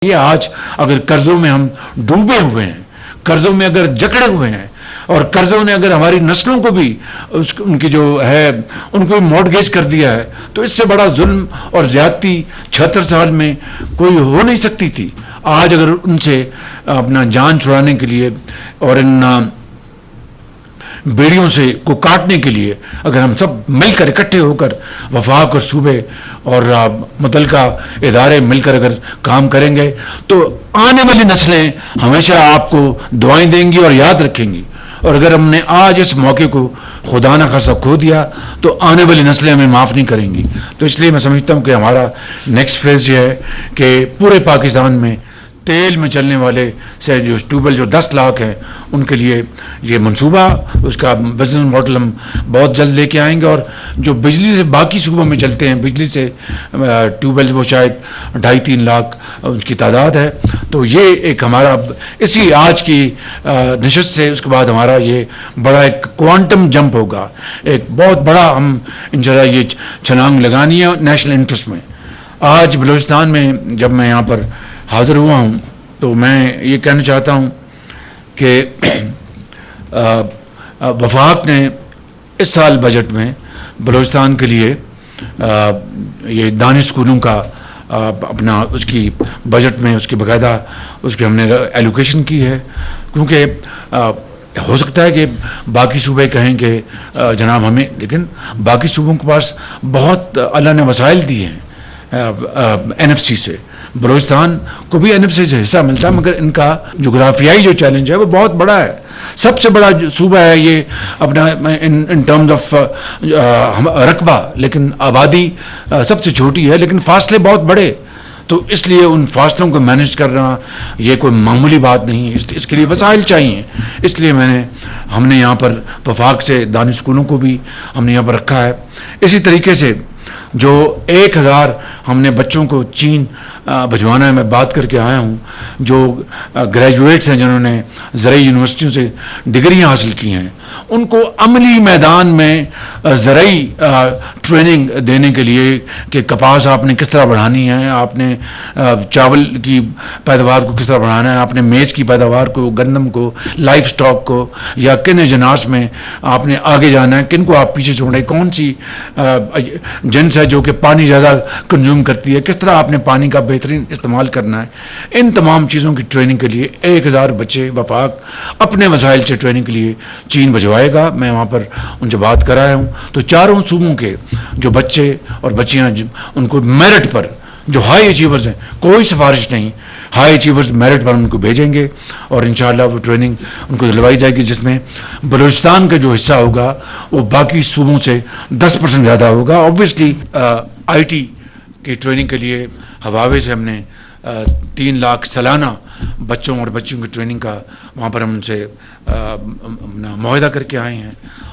یہ آج اگر قرضوں میں ہم ڈوبے ہوئے ہیں، قرضوں میں اگر جکڑے ہوئے ہیں، اور قرضوں نے اگر ہماری نسلوں کو بھی ان کی جو ہے ان کو بھی مورٹگیج کر دیا ہے، تو اس سے بڑا ظلم اور زیادتی 76 سال میں کوئی ہو نہیں سکتی تھی۔ آج اگر ان سے اپنا جان چھڑانے کے لیے اور ان بیڑیوں سے کو کاٹنے کے لیے اگر ہم سب مل کر اکٹھے ہو کر وفاق اور صوبے اور متعلقہ ادارے مل کر اگر کام کریں گے تو آنے والی نسلیں ہمیشہ آپ کو دعائیں دیں گی اور یاد رکھیں گی، اور اگر ہم نے آج اس موقع کو خدا نہ خاصہ کھو دیا تو آنے والی نسلیں ہمیں معاف نہیں کریں گی۔ تو اس لیے میں سمجھتا ہوں کہ ہمارا نیکسٹ فیز یہ ہے کہ پورے پاکستان میں تیل میں چلنے والے سے جو ٹیوب جو 10 لاکھ ہیں ان کے لیے یہ منصوبہ، اس کا بزنس ماڈل ہم بہت جلد لے کے آئیں گے، اور جو بجلی سے باقی صوبوں میں چلتے ہیں بجلی سے ٹیوب ویل وہ شاید 2.5-3 لاکھ ان کی تعداد ہے۔ تو یہ ایک ہمارا اسی آج کی نشست سے اس کے بعد ہمارا یہ بڑا ایک کوانٹم جمپ ہوگا، ایک بہت بڑا ہم انشاءاللہ یہ چھلانگ لگانی ہے نیشنل انٹرسٹ میں۔ آج بلوچستان میں جب میں یہاں پر حاضر ہوا ہوں تو میں یہ کہنا چاہتا ہوں کہ وفاق نے اس سال بجٹ میں بلوچستان کے لیے یہ دانش اسکولوں کا اپنا اس کی بجٹ میں اس کی باقاعدہ اس کی ہم نے ایلوکیشن کی ہے، کیونکہ ہو سکتا ہے کہ باقی صوبے کہیں کہ جناب ہمیں، لیکن باقی صوبوں کے پاس بہت اللہ نے وسائل دیے ہیں NFC سے، بلوچستان کو بھی NFC سے حصہ ملتا ہے، مگر ان کا جغرافیائی جو چیلنج ہے وہ بہت بڑا ہے۔ سب سے بڑا صوبہ ہے یہ اپنا ان ٹرمز آف رقبہ، لیکن آبادی سب سے چھوٹی ہے، لیکن فاصلے بہت بڑے، تو اس لیے ان فاصلوں کو مینیج کرنا یہ کوئی معمولی بات نہیں ہے، اس کے لیے وسائل چاہیے۔ اس لیے ہم نے یہاں پر وفاق سے دانش اسکولوں کو بھی ہم نے یہاں پر رکھا ہے۔ اسی طریقے سے جو 1000 ہم نے بچوں کو چین بھجوانا ہے، میں بات کر کے آیا ہوں، جو گریجویٹس ہیں جنہوں نے زرعی یونیورسٹیوں سے ڈگریاں حاصل کی ہیں، ان کو عملی میدان میں زرعی ٹریننگ دینے کے لیے کہ کپاس آپ نے کس طرح بڑھانی ہے، آپ نے چاول کی پیداوار کو کس طرح بڑھانا ہے، آپ نے میز کی پیداوار کو، گندم کو، لائف سٹاک کو، یا کن اجناس میں آپ نے آگے جانا ہے، کن کو آپ پیچھے چھوڑ رہے ہیں، کون سی جنس ہے جو کہ پانی زیادہ کنزیوم کرتی ہے، کس طرح آپ نے پانی کا بہترین استعمال کرنا ہے۔ ان تمام چیزوں کی ٹریننگ کے لیے 1000 بچے وفاق اپنے وسائل سے ٹریننگ کے لیے چین بھجوائے گا۔ میں وہاں پر ان سے بات کر آیا ہوں، تو چاروں صوبوں کے جو بچے اور بچیاں ان کو میرٹ پر جو ہائی اچیورز ہیں، کوئی سفارش نہیں، ہائی اچیورز میرٹ پر ان کو بھیجیں گے، اور انشاءاللہ وہ ٹریننگ ان کو دلوائی جائے گی، جس میں بلوچستان کا جو حصہ ہوگا وہ باقی صوبوں سے 10% زیادہ ہوگا۔ اوبویسلی IT کی ٹریننگ کے لیے ہواوے سے ہم نے 3 لاکھ سالانہ بچوں اور بچیوں کی ٹریننگ کا وہاں پر ہم ان سے معاہدہ کر کے آئے ہیں،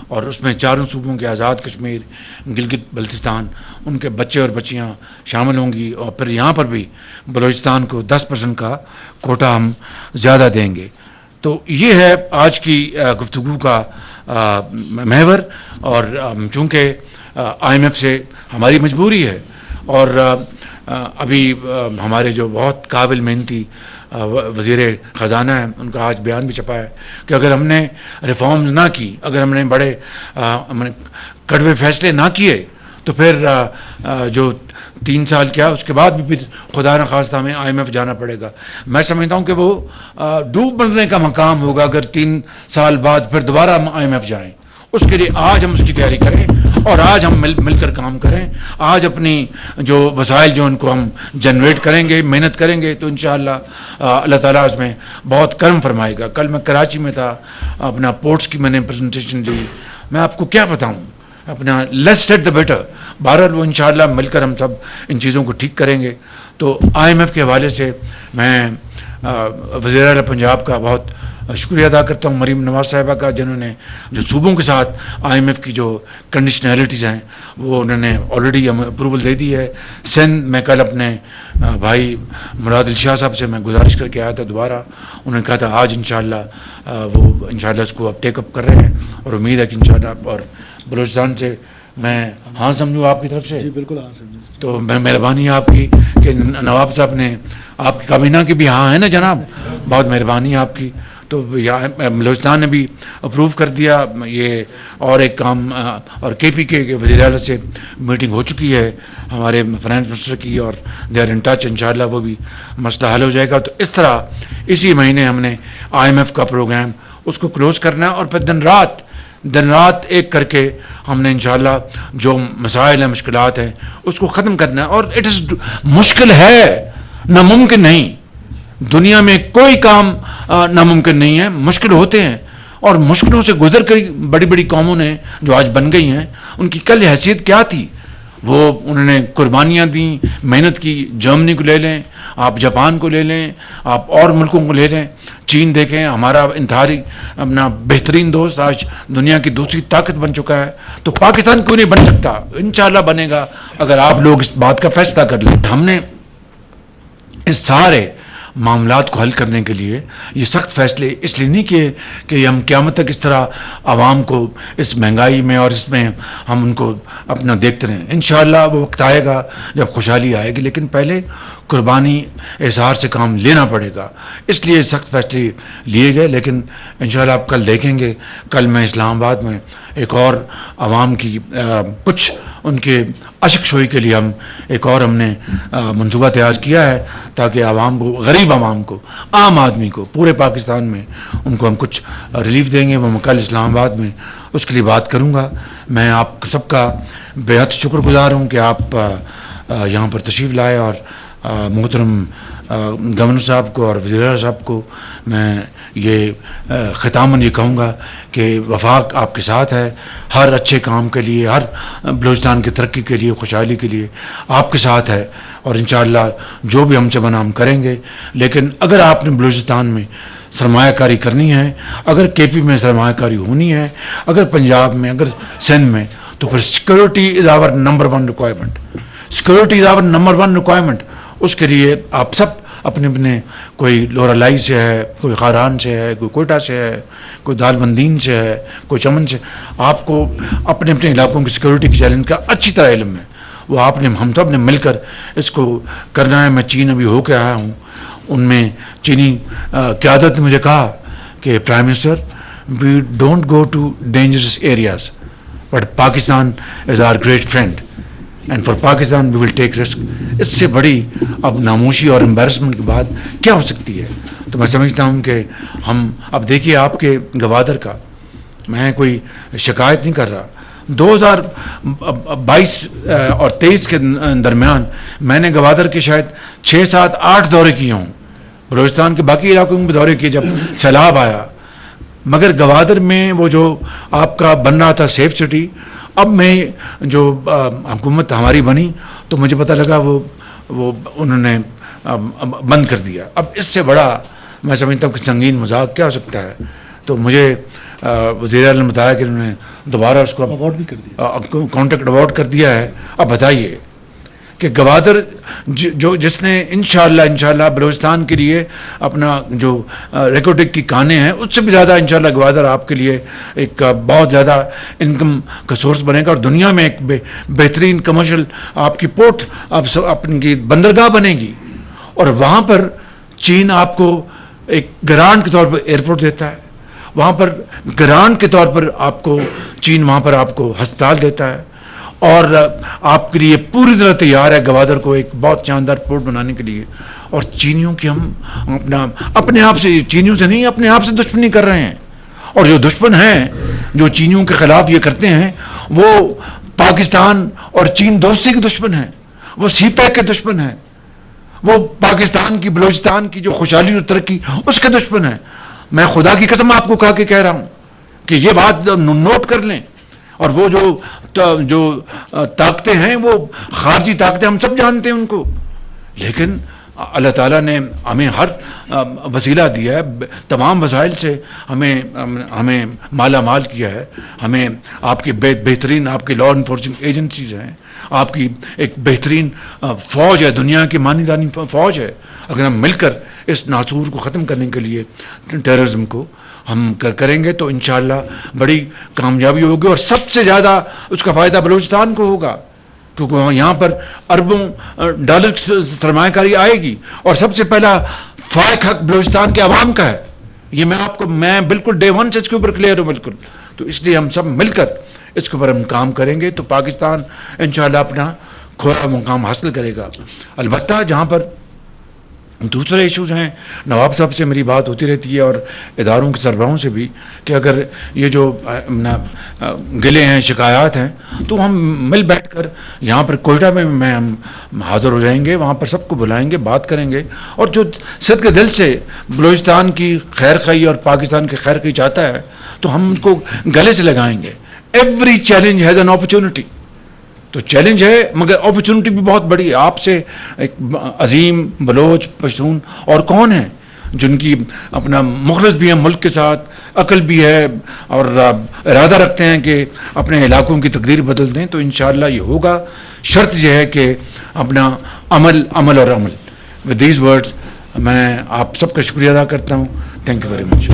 اور اس میں چاروں صوبوں کے آزاد کشمیر، گلگت بلتستان، ان کے بچے اور بچیاں شامل ہوں گی، اور پھر یہاں پر بھی بلوچستان کو 10% کا کوٹا ہم زیادہ دیں گے۔ تو یہ ہے آج کی گفتگو کا محور، اور چونکہ IMF سے ہماری مجبوری ہے، اور ابھی ہمارے جو بہت قابل محنتی وزیر خزانہ ہیں ان کا آج بیان بھی چھپا ہے کہ اگر ہم نے ریفارمز نہ کی، اگر ہم نے بڑے کڑوے فیصلے نہ کیے، تو پھر جو 3 سال کیا اس کے بعد بھی پھر خدا نخواستہ ہمیں IMF جانا پڑے گا۔ میں سمجھتا ہوں کہ وہ ڈوب مرنے کا مقام ہوگا اگر 3 سال بعد پھر دوبارہ ہم IMF جائیں۔ اس کے لیے آج ہم اس کی تیاری کریں، اور آج ہم مل کر کام کریں، آج اپنی جو وسائل جو ان کو ہم جنریٹ کریں گے، محنت کریں گے، تو انشاءاللہ اللہ تعالیٰ اس میں بہت کرم فرمائے گا۔ کل میں کراچی میں تھا، اپنا پورٹس کی میں نے پریزنٹیشن دی، میں آپ کو کیا بتاؤں، اپنا لیس سیٹ دا بیٹر، بہرحال وہ انشاءاللہ مل کر ہم سب ان چیزوں کو ٹھیک کریں گے۔ تو IMF کے حوالے سے میں وزیر اعلیٰ پنجاب کا بہت شکریہ ادا کرتا ہوں، مریم نواز صاحبہ کا، جنہوں نے جو صوبوں کے ساتھ IMF کی جو کنڈیشنلٹیز ہیں وہ انہوں نے آلریڈی ہمیں اپروول دے دی ہے۔ سندھ میں کل اپنے بھائی مراد الشاہ صاحب سے میں گزارش کر کے آیا تھا دوبارہ، انہوں نے کہا تھا آج انشاءاللہ وہ انشاءاللہ اس کو اب ٹیک اپ کر رہے ہیں، اور امید ہے کہ انشاءاللہ، اور بلوچستان سے میں ہاں سمجھوں آپ کی طرف سے؟ جی بالکل ہاں سمجھے. تو میں مہربانی ہے آپ کی کہ نواب صاحب نے آپ کی کابینہ کی بھی ہاں ہے نا جناب, بہت مہربانی ہے آپ کی. تو بلوچستان نے بھی اپروو کر دیا یہ, اور ایک کام اور کے پی کے وزیر اعلیٰ سے میٹنگ ہو چکی ہے ہمارے فائنانس منسٹر کی, اور دے آر ان ٹچ, انشاءاللہ وہ بھی مسئلہ حل ہو جائے گا. تو اس طرح اسی مہینے ہم نے IMF کا پروگرام اس کو کلوز کرنا ہے, اور پھر دن رات ایک کر کے ہم نے انشاءاللہ جو مسائل ہیں, مشکلات ہیں, اس کو ختم کرنا ہے. اور اٹ از مشکل ہے, ناممکن نہیں. دنیا میں کوئی کام ناممکن نہیں ہے, مشکل ہوتے ہیں. اور مشکلوں سے گزر کر بڑی بڑی قوموں نے جو آج بن گئی ہیں, ان کی کل حیثیت کیا تھی؟ وہ انہوں نے قربانیاں دیں, محنت کی. جرمنی کو لے لیں آپ, جاپان کو لے لیں آپ, اور ملکوں کو لے لیں. چین دیکھیں, ہمارا انتہائی اپنا بہترین دوست, آج دنیا کی دوسری طاقت بن چکا ہے. تو پاکستان کیوں نہیں بن سکتا؟ انشاءاللہ بنے گا اگر آپ لوگ اس بات کا فیصلہ کر لیں. ہم نے اس سارے معاملات کو حل کرنے کے لیے یہ سخت فیصلے اس لیے نہیں کیے کہ ہم قیامت تک اس طرح عوام کو اس مہنگائی میں اور اس میں ہم ان کو اپنا دیکھتے رہیں. انشاءاللہ وہ وقت آئے گا جب خوشحالی آئے گی, لیکن پہلے قربانی اظہار سے کام لینا پڑے گا. اس لیے سخت فیصلے لیے گئے. لیکن انشاءاللہ آپ کل دیکھیں گے, کل میں اسلام آباد میں ایک اور عوام کی کچھ ان کے عشق شوئی کے لیے ہم نے منصوبہ تیار کیا ہے, تاکہ عوام کو, غریب عوام کو, عام آدمی کو پورے پاکستان میں ان کو ہم کچھ ریلیف دیں گے. وہ میں کل اسلام آباد میں اس کے لیے بات کروں گا. میں آپ سب کا بے حد شکر گزار ہوں کہ آپ یہاں پر تشریف لائے, اور محترم گورنر صاحب کو اور وزیر اعلیٰ صاحب کو میں یہ ختاماً یہ کہوں گا کہ وفاق آپ کے ساتھ ہے. ہر اچھے کام کے لیے, ہر بلوچستان کی ترقی کے لیے, خوشحالی کے لیے آپ کے ساتھ ہے, اور انشاءاللہ جو بھی ہم سے بنا ہم کریں گے. لیکن اگر آپ نے بلوچستان میں سرمایہ کاری کرنی ہے, اگر کے پی میں سرمایہ کاری ہونی ہے, اگر پنجاب میں, اگر سندھ میں, تو پھر security is our number 1 requirement. Security is our number 1 requirement. اس کے لیے آپ سب اپنے اپنے, کوئی لورالائی سے ہے, کوئی خاران سے ہے, کوئی کوئٹہ سے ہے, کوئی دال بندین سے ہے, کوئی چمن سے, آپ کو اپنے اپنے علاقوں کی سیکورٹی کی چیلنج کا اچھی طرح علم ہے. وہ آپ نے, ہم سب نے مل کر اس کو کرنا ہے. میں چین ابھی ہو کے آیا ہوں, ان میں چینی قیادت نے مجھے کہا کہ prime minister, we don't go to dangerous areas, but Pakistan is our great friend, and for Pakistan we will take risk. اس سے بڑی اب ناموشی اور امبیرسمنٹ کی بات کیا ہو سکتی ہے؟ تو میں سمجھتا ہوں کہ ہم اب دیکھیے آپ کے گوادر کا, میں کوئی شکایت نہیں کر رہا. 2022 اور 23 کے درمیان میں نے گوادر کے شاید 6, 7, 8 دورے کیے ہوں. بلوچستان کے باقی علاقوں میں دورے کیے جب سیلاب آیا, مگر گوادر میں وہ جو آپ کا بن رہا تھا سیف سٹی, اب میں جو حکومت ہماری بنی تو مجھے پتہ لگا وہ انہوں نے بند کر دیا. اب اس سے بڑا میں سمجھتا ہوں کہ سنگین مذاق کیا ہو سکتا ہے. تو مجھے وزیر اعلیٰ نے بتایا کہ انہوں نے دوبارہ اس کو ایوارڈ بھی کر دیا, کانٹریکٹ ایوارڈ کر دیا ہے. اب بتائیے کہ گوادر جو جس نے انشاءاللہ بلوچستان کے لیے اپنا جو ریکارڈنگ کی کانیں ہیں, اس سے بھی زیادہ انشاءاللہ گوادر آپ کے لیے ایک بہت زیادہ انکم کا سورس بنے گا, اور دنیا میں ایک بہترین کمرشل آپ کی پورٹ, آپ اپنی بندرگاہ بنے گی. اور وہاں پر چین آپ کو ایک گرانٹ کے طور پر ایئرپورٹ دیتا ہے, وہاں پر گرانٹ کے طور پر آپ کو چین وہاں پر آپ کو ہسپتال دیتا ہے, اور آپ کے لیے پوری طرح تیار ہے گوادر کو ایک بہت شاندار پورٹ بنانے کے لیے. اور چینیوں کی ہم اپنے آپ سے, چینیوں سے نہیں, اپنے آپ سے دشمنی کر رہے ہیں. اور جو دشمن ہیں جو چینیوں کے خلاف یہ کرتے ہیں, وہ پاکستان اور چین دوستی کے دشمن ہیں, وہ سی پیک کے دشمن ہیں, وہ پاکستان کی, بلوچستان کی جو خوشحالی اور ترقی اس کے دشمن ہیں. میں خدا کی قسم آپ کو کہا کہ کہہ رہا ہوں کہ یہ بات نوٹ کر لیں. اور وہ جو طاقتیں ہیں, وہ خارجی طاقتیں, ہم سب جانتے ہیں ان کو, لیکن اللہ تعالیٰ نے ہمیں ہر وسیلہ دیا ہے, تمام وسائل سے ہمیں مالا مال کیا ہے. ہمیں آپ کی بہترین آپ کی لا انفورسنگ ایجنسیز ہیں, آپ کی ایک بہترین فوج ہے, دنیا کی مانی دانی فوج ہے. اگر ہم مل کر اس ناسور کو ختم کرنے کے لیے, ٹیررزم کو, ہم کریں گے تو انشاءاللہ بڑی کامیابی ہوگی، اور سب سے زیادہ اس کا فائدہ بلوچستان کو ہوگا، کیونکہ یہاں پر اربوں ڈالر کی سرمایہ کاری آئے گی، اور سب سے پہلا فائق حق بلوچستان کے عوام کا ہے. یہ میں بالکل ڈے ون سے اس کے اوپر کلیئر ہوں بالکل. تو اس لیے ہم سب مل کر اس کے اوپر ہم کام کریں گے تو پاکستان انشاءاللہ اپنا کھویا مقام حاصل کرے گا. البتہ جہاں پر دوسرے ایشوز ہیں، نواب صاحب سے میری بات ہوتی رہتی ہے اور اداروں کے سربراہوں سے بھی، کہ اگر یہ جو گلے ہیں، شکایات ہیں، تو ہم مل بیٹھ کر یہاں پر کوئٹہ میں ہم حاضر ہو جائیں گے، وہاں پر سب کو بلائیں گے، بات کریں گے، اور جو صدق دل سے بلوچستان کی خیر خواہی اور پاکستان کی خیر خواہی چاہتا ہے تو ہم اس کو گلے سے لگائیں گے. Every challenge has an opportunity. تو چیلنج ہے مگر اپرچونٹی بھی بہت بڑی ہے. آپ سے ایک عظیم بلوچ پشتون اور کون ہیں جن کی اپنا مخلص بھی ہیں ملک کے ساتھ، عقل بھی ہے اور ارادہ رکھتے ہیں کہ اپنے علاقوں کی تقدیر بدل دیں. تو انشاءاللہ یہ ہوگا. شرط یہ ہے کہ اپنا عمل عمل اور عمل. ود دیز ورڈز میں آپ سب کا شکریہ ادا کرتا ہوں. Thank you very much.